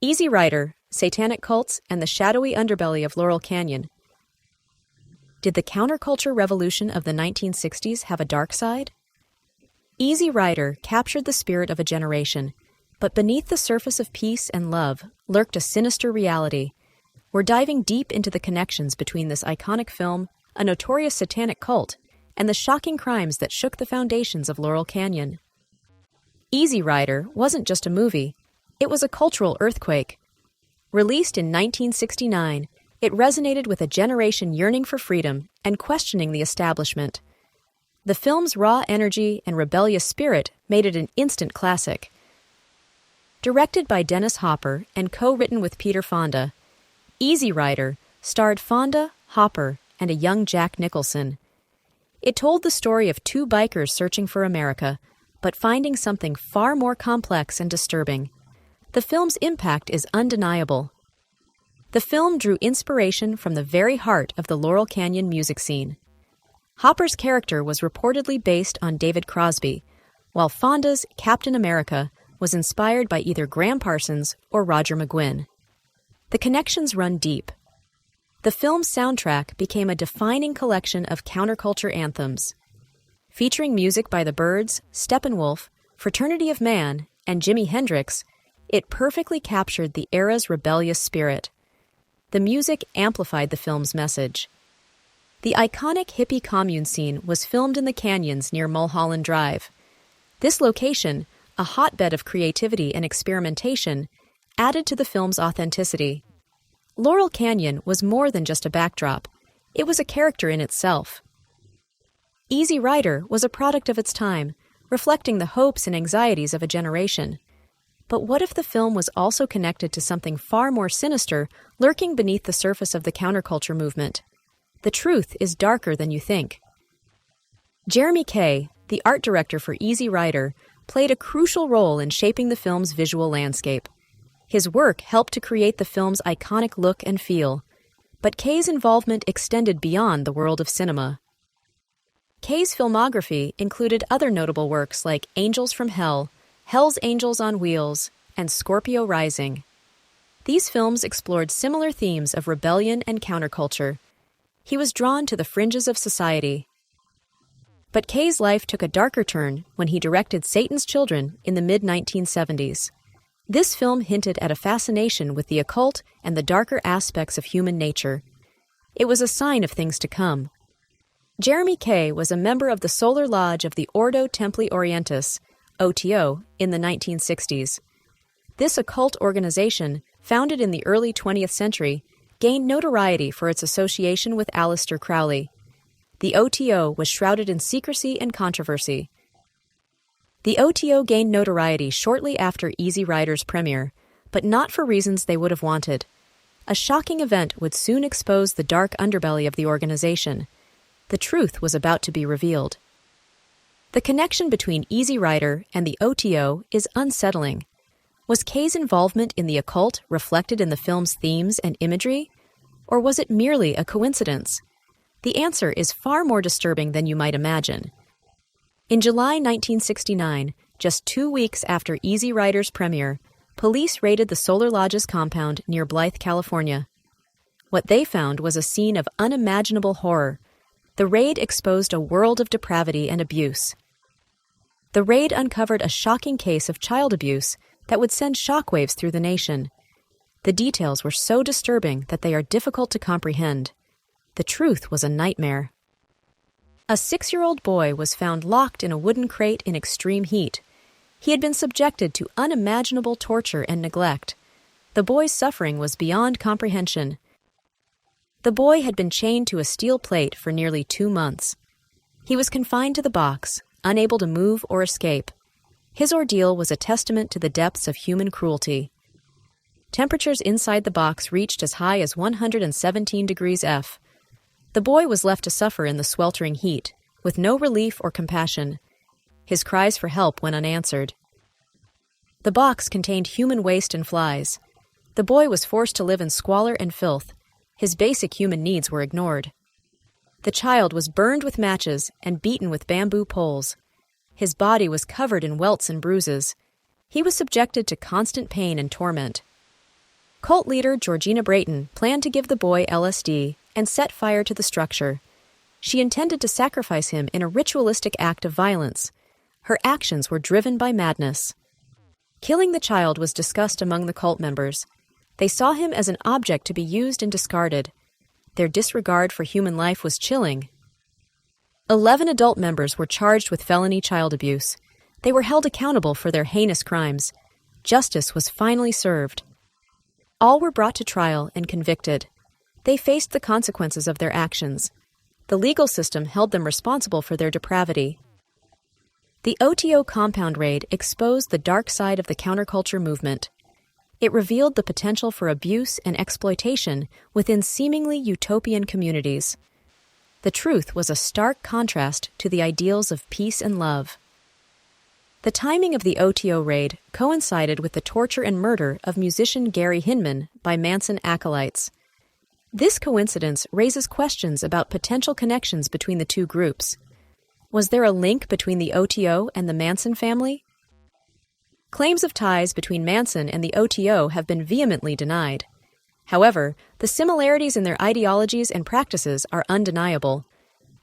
Easy Rider, Satanic Cults, and the Shadowy Underbelly of Laurel Canyon. Did the counterculture revolution of the 1960s have a dark side? Easy Rider captured the spirit of a generation, but beneath the surface of peace and love lurked a sinister reality. We're diving deep into the connections between this iconic film, a notorious satanic cult, and the shocking crimes that shook the foundations of Laurel Canyon. Easy Rider wasn't just a movie, it was a cultural earthquake. Released in 1969, it resonated with a generation yearning for freedom and questioning the establishment. The film's raw energy and rebellious spirit made it an instant classic. Directed by Dennis Hopper and co-written with Peter Fonda, Easy Rider starred Fonda, Hopper, and a young Jack Nicholson. It told the story of two bikers searching for America, but finding something far more complex and disturbing. The film's impact is undeniable. The film drew inspiration from the very heart of the Laurel Canyon music scene. Hopper's character was reportedly based on David Crosby, while Fonda's Captain America was inspired by either Graham Parsons or Roger McGowan. The connections run deep. The film's soundtrack became a defining collection of counterculture anthems. Featuring music by the Byrds, Steppenwolf, Fraternity of Man, and Jimi Hendrix, it perfectly captured the era's rebellious spirit. The music amplified the film's message. The iconic hippie commune scene was filmed in the canyons near Mulholland Drive. This location, a hotbed of creativity and experimentation, added to the film's authenticity. Laurel Canyon was more than just a backdrop. It was a character in itself. Easy Rider was a product of its time, reflecting the hopes and anxieties of a generation. But what if the film was also connected to something far more sinister lurking beneath the surface of the counterculture movement? The truth is darker than you think. Jeremy Kay, the art director for Easy Rider, played a crucial role in shaping the film's visual landscape. His work helped to create the film's iconic look and feel, but Kay's involvement extended beyond the world of cinema. Kay's filmography included other notable works like Angels from Hell, Hell's Angels on Wheels, and Scorpio Rising. These films explored similar themes of rebellion and counterculture. He was drawn to the fringes of society. But Kay's life took a darker turn when he directed Satan's Children in the mid-1970s. This film hinted at a fascination with the occult and the darker aspects of human nature. It was a sign of things to come. Jeremy Kay was a member of the Solar Lodge of the Ordo Templi Orientis, OTO, in the 1960s. This occult organization, founded in the early 20th century, gained notoriety for its association with Aleister Crowley. The OTO was shrouded in secrecy and controversy. The OTO gained notoriety shortly after Easy Rider's premiere, but not for reasons they would have wanted. A shocking event would soon expose the dark underbelly of the organization. The truth was about to be revealed. The connection between Easy Rider and the OTO is unsettling. Was Kay's involvement in the occult reflected in the film's themes and imagery? Or was it merely a coincidence? The answer is far more disturbing than you might imagine. In July 1969, just 2 weeks after Easy Rider's premiere, police raided the Solar Lodge's compound near Blythe, California. What they found was a scene of unimaginable horror. The raid exposed a world of depravity and abuse. The raid uncovered a shocking case of child abuse that would send shockwaves through the nation. The details were so disturbing that they are difficult to comprehend. The truth was a nightmare. A 6-year-old boy was found locked in a wooden crate in extreme heat. He had been subjected to unimaginable torture and neglect. The boy's suffering was beyond comprehension. The boy had been chained to a steel plate for nearly 2 months. He was confined to the box, unable to move or escape. His ordeal was a testament to the depths of human cruelty. Temperatures inside the box reached as high as 117 degrees F. The boy was left to suffer in the sweltering heat, with no relief or compassion. His cries for help went unanswered. The box contained human waste and flies. The boy was forced to live in squalor and filth. His basic human needs were ignored. The child was burned with matches and beaten with bamboo poles. His body was covered in welts and bruises. He was subjected to constant pain and torment. Cult leader Georgina Brayton planned to give the boy LSD and set fire to the structure. She intended to sacrifice him in a ritualistic act of violence. Her actions were driven by madness. Killing the child was discussed among the cult members. They saw him as an object to be used and discarded. Their disregard for human life was chilling. 11 adult members were charged with felony child abuse. They were held accountable for their heinous crimes. Justice was finally served. All were brought to trial and convicted. They faced the consequences of their actions. The legal system held them responsible for their depravity. The OTO compound raid exposed the dark side of the counterculture movement. It revealed the potential for abuse and exploitation within seemingly utopian communities. The truth was a stark contrast to the ideals of peace and love. The timing of the OTO raid coincided with the torture and murder of musician Gary Hinman by Manson acolytes. This coincidence raises questions about potential connections between the two groups. Was there a link between the OTO and the Manson family? Claims of ties between Manson and the OTO have been vehemently denied. However, the similarities in their ideologies and practices are undeniable.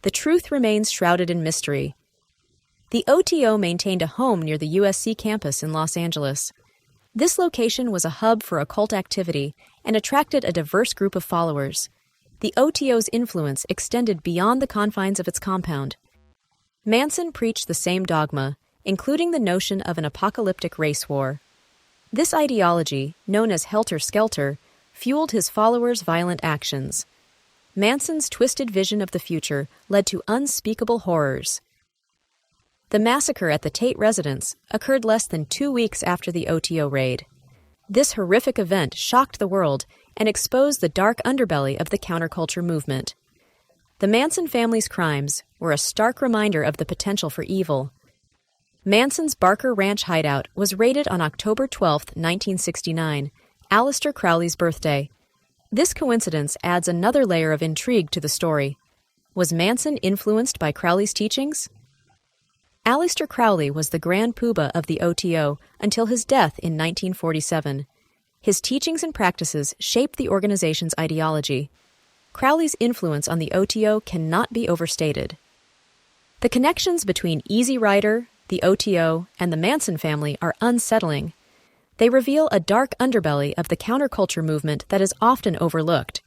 The truth remains shrouded in mystery. The OTO maintained a home near the USC campus in Los Angeles. This location was a hub for occult activity and attracted a diverse group of followers. The OTO's influence extended beyond the confines of its compound. Manson preached the same dogma, including the notion of an apocalyptic race war. This ideology, known as helter-skelter, fueled his followers' violent actions. Manson's twisted vision of the future led to unspeakable horrors. The massacre at the Tate residence occurred less than 2 weeks after the OTO raid. This horrific event shocked the world and exposed the dark underbelly of the counterculture movement. The Manson family's crimes were a stark reminder of the potential for evil. Manson's Barker Ranch hideout was raided on October 12, 1969, Aleister Crowley's birthday. This coincidence adds another layer of intrigue to the story. Was Manson influenced by Crowley's teachings? Aleister Crowley was the Grand Poobah of the OTO until his death in 1947. His teachings and practices shaped the organization's ideology. Crowley's influence on the OTO cannot be overstated. The connections between Easy Rider, the OTO, and the Manson family are unsettling. They reveal a dark underbelly of the counterculture movement that is often overlooked.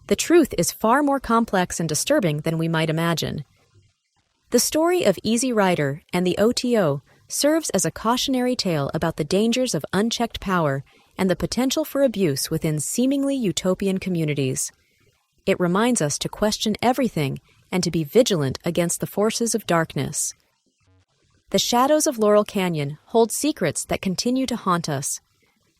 The truth is far more complex and disturbing than we might imagine. The story of Easy Rider and the OTO serves as a cautionary tale about the dangers of unchecked power and the potential for abuse within seemingly utopian communities. It reminds us to question everything and to be vigilant against the forces of darkness. The shadows of Laurel Canyon hold secrets that continue to haunt us.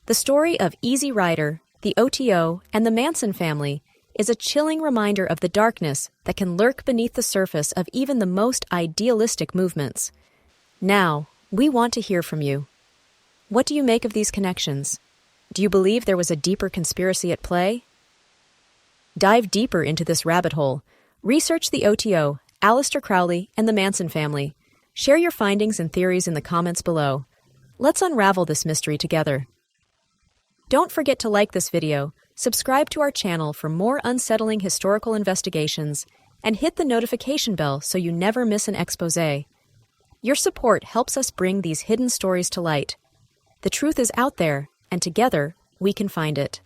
The story of Easy Rider, the OTO, and the Manson family is a chilling reminder of the darkness that can lurk beneath the surface of even the most idealistic movements. Now, we want to hear from you. What do you make of these connections? Do you believe there was a deeper conspiracy at play? Dive deeper into this rabbit hole. Research the OTO, Aleister Crowley, and the Manson family. Share your findings and theories in the comments below. Let's unravel this mystery together. Don't forget to like this video, subscribe to our channel for more unsettling historical investigations, and hit the notification bell so you never miss an exposé. Your support helps us bring these hidden stories to light. The truth is out there, and together, we can find it.